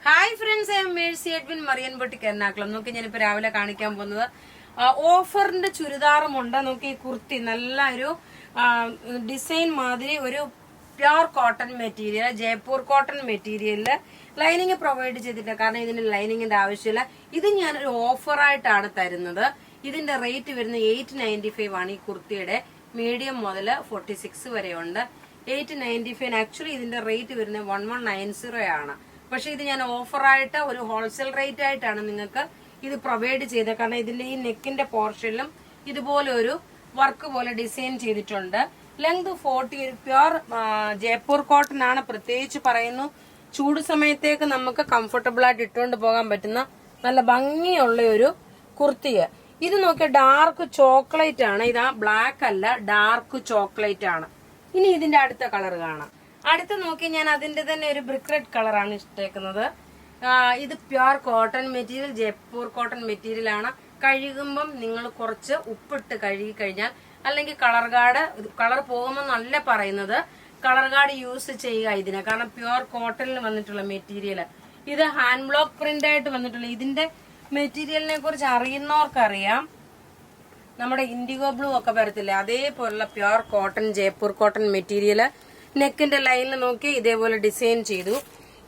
Hi friends, I M Mercy Edwin, marine boutique Ernakulam. നോക്കി ഞാനിപ്പോ രാവിലെ കാണിക്കാൻ പോകുന്നത് ഓഫറിന്റെ ചുരിദാറുമുണ്ട്. നോക്കി ഈ കുർത്തി നല്ല ഒരു ഡിസൈൻ മാതിരി ഒരു pure cotton material, Jaipur cotton മെറ്റീരിയലില് ലൈനിങ് പ്രൊവൈഡ് ചെയ്തിട്ടില്ല. കാരണം ഇതിന് ലൈനിങ്ങിന്റെ ആവശ്യമില്ല. ഇത് ഞാനൊരു ഓഫറായിട്ടാണ് തരുന്നത്. ഇതിന്റെ റേറ്റ് വരുന്നത് 895 ആണ്. ഈ കുർത്തിയുടെ മീഡിയം മുതൽ 46 വരെ ഉണ്ട്. 895. ആക്ച്വലി ഇതിന്റെ റേറ്റ് വരുന്നത് 1190 ആണ്. പക്ഷെ ഇത് ഞാൻ ഓഫറായിട്ട് ഒരു ഹോൾസെയിൽ റേറ്റ് ആയിട്ടാണ് നിങ്ങൾക്ക് ഇത് പ്രൊവൈഡ് ചെയ്തത്. കാരണം ഇതിന്റെ ഈ നെക്കിന്റെ പോർഷനിലും ഇതുപോലെ ഒരു വർക്ക് പോലെ ഡിസൈൻ ചെയ്തിട്ടുണ്ട്. ലെങ്ത് 40. പ്യോർ ജയ്പൂർ കോട്ടൺ ആണ്. പ്രത്യേകിച്ച് പറയുന്നു, ചൂട് സമയത്തേക്ക് നമുക്ക് കംഫർട്ടബിൾ ആയിട്ട് ഇട്ടുകൊണ്ട് പോകാൻ പറ്റുന്ന നല്ല ഭംഗിയുള്ള ഒരു കുർത്തിയ. ഇത് നോക്കിയ ഡാർക്ക് ചോക്ലേറ്റ് ആണ്. ഇതാ ബ്ലാക്ക് അല്ല, ഡാർക്ക് ചോക്ലേറ്റ് ആണ്. ഇനി ഇതിന്റെ അടുത്ത കളർ കാണാം. അടുത്ത് നോക്കി ഞാൻ അതിന്റെ തന്നെ ഒരു ബ്രിക്ക് റെഡ് കളറാണ് ഇഷ്ടേക്കുന്നത്. ഇത് pure cotton material, Jaipur cotton material ആണ്. കഴുകുമ്പം നിങ്ങൾ കുറച്ച് ഉപ്പിട്ട് കഴുകി കഴിഞ്ഞാൽ, അല്ലെങ്കിൽ കളർ പോകുമെന്നല്ല പറയുന്നത്, കളർ ഗാർഡ് യൂസ് ചെയ്യുക ഇതിനെ. കാരണം പ്യോർ കോട്ടണിൽ വന്നിട്ടുള്ള മെറ്റീരിയൽ, ഇത് ഹാൻഡ് ബ്ലോക്ക് പ്രിന്റ് ആയിട്ട് വന്നിട്ടുള്ള ഇതിന്റെ മെറ്റീരിയലിനെ കുറിച്ച് അറിയുന്നവർക്കറിയാം. നമ്മുടെ ഇൻഡിഗോ ബ്ലൂ ഒക്കെ വരത്തില്ലേ, അതേപോലുള്ള pure cotton Jaipur cotton material. നെക്കിന്റെ ലൈനിൽ നോക്കി ഇതേപോലെ ഡിസൈൻ ചെയ്തു.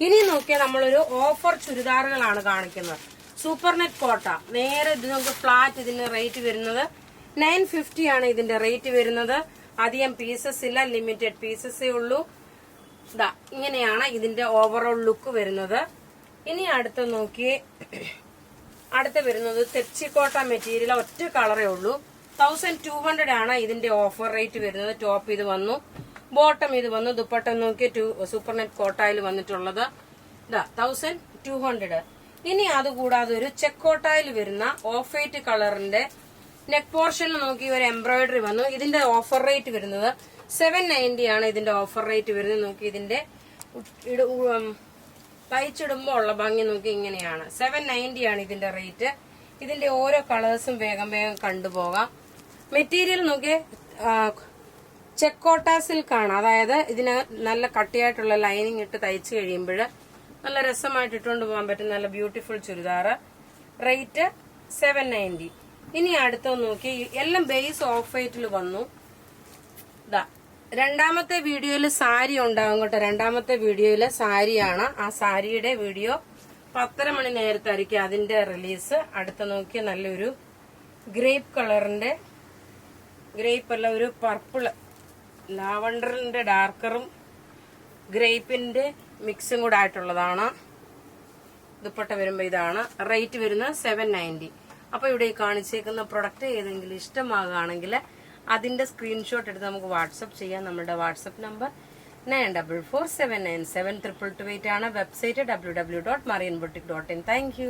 ഇനി നോക്കിയാൽ നമ്മളൊരു ഓഫർ ചുരിദാറുകളാണ് കാണിക്കുന്നത്. സൂപ്പർ നെറ്റ് കോട്ട നേരെ ഇത് നമുക്ക് ഫ്ലാറ്റ്. ഇതിന്റെ റേറ്റ് വരുന്നത് 950 ആണ്. ഇതിന്റെ റേറ്റ് വരുന്നത്. അധികം പീസസ് ഇല്ല, ലിമിറ്റഡ് പീസസേ ഉള്ളൂ. ഇതാ ഇങ്ങനെയാണ് ഇതിന്റെ ഓവറോൾ ലുക്ക് വരുന്നത്. ഇനി അടുത്ത നോക്കിയേ, അടുത്ത വരുന്നത് തെച്ചിക്കോട്ട മെറ്റീരിയൽ, ഒറ്റ കളറേ ഉള്ളൂ. 1200 ആണ് ഇതിന്റെ ഓഫർ റേറ്റ് വരുന്നത്. ടോപ്പ് ഇത് വന്നു, ബോട്ടം ഇത് വന്നു, ദുപ്പട്ട നോക്കി സൂപ്പർ നെറ്റ് കോട്ടായിൽ വന്നിട്ടുള്ളത് 1200. ഇനി അതുകൂടാതെ ഒരു ചെക്കോട്ടായിൽ വരുന്ന ഓഫ് വൈറ്റ് കളറിന്റെ നെക്ക് പോർഷനിൽ നോക്കി ഒരു എംബ്രോയിഡറി വന്നു. ഇതിന്റെ ഓഫർ റേറ്റ് വരുന്നത് 790 ആണ്. ഇതിന്റെ ഓഫർ റേറ്റ് വരുന്നത്. നോക്കി ഇതിന്റെ തയ്ച്ചിടുമ്പോ ഉള്ള ഭംഗി നോക്കി ഇങ്ങനെയാണ്. 790 ആണ് ഇതിന്റെ റേറ്റ്. ഇതിന്റെ ഓരോ കളേഴ്സും വേഗം വേഗം കണ്ടുപോകാം. മെറ്റീരിയൽ നോക്കി ചെക്കോട്ട സിൽക്കാണ്. അതായത് ഇതിന് നല്ല കട്ടിയായിട്ടുള്ള ലൈനിങ് ഇട്ട് തയ്ച്ചു കഴിയുമ്പോൾ നല്ല രസമായിട്ട് ഇട്ടുകൊണ്ട് പോകാൻ പറ്റും. നല്ല ബ്യൂട്ടിഫുൾ ചുരിദാർ. റേറ്റ് 790. ഇനി അടുത്ത നോക്കി, എല്ലാം ബേസ് ഓഫ് വൈറ്റിൽ വന്നു. രണ്ടാമത്തെ വീഡിയോയിൽ സാരി ഉണ്ടാകും കേട്ടോ. രണ്ടാമത്തെ വീഡിയോയില് സാരിയാണ്. ആ സാരിയുടെ വീഡിയോ 10:30 മണി നേരത്തായിരിക്കും അതിന്റെ റിലീസ്. അടുത്ത നോക്കിയ നല്ലൊരു ഗ്രേപ്പ് കളറിന്റെ, ഗ്രേപ്പ് അല്ല, ഒരു പർപ്പിൾ ലാവണ്ടറിന്റെ ഡാർക്കറും ഗ്രേപ്പിന്റെ മിക്സും കൂടെ ആയിട്ടുള്ളതാണ്. ദുപ്പട്ട വരുമ്പോ ഇതാണ്. റേറ്റ് വരുന്നത് 790. അപ്പൊ ഇവിടെ ഈ കാണിച്ചേക്കുന്ന പ്രൊഡക്റ്റ് ഏതെങ്കിലും ഇഷ്ടമാകുകയാണെങ്കിൽ അതിന്റെ സ്ക്രീൻഷോട്ട് എടുത്ത് നമുക്ക് വാട്സപ്പ് ചെയ്യാം. നമ്മുടെ വാട്സപ്പ് നമ്പർ 9447972228 ആണ്. Website www.marianboutique.in. Thank you.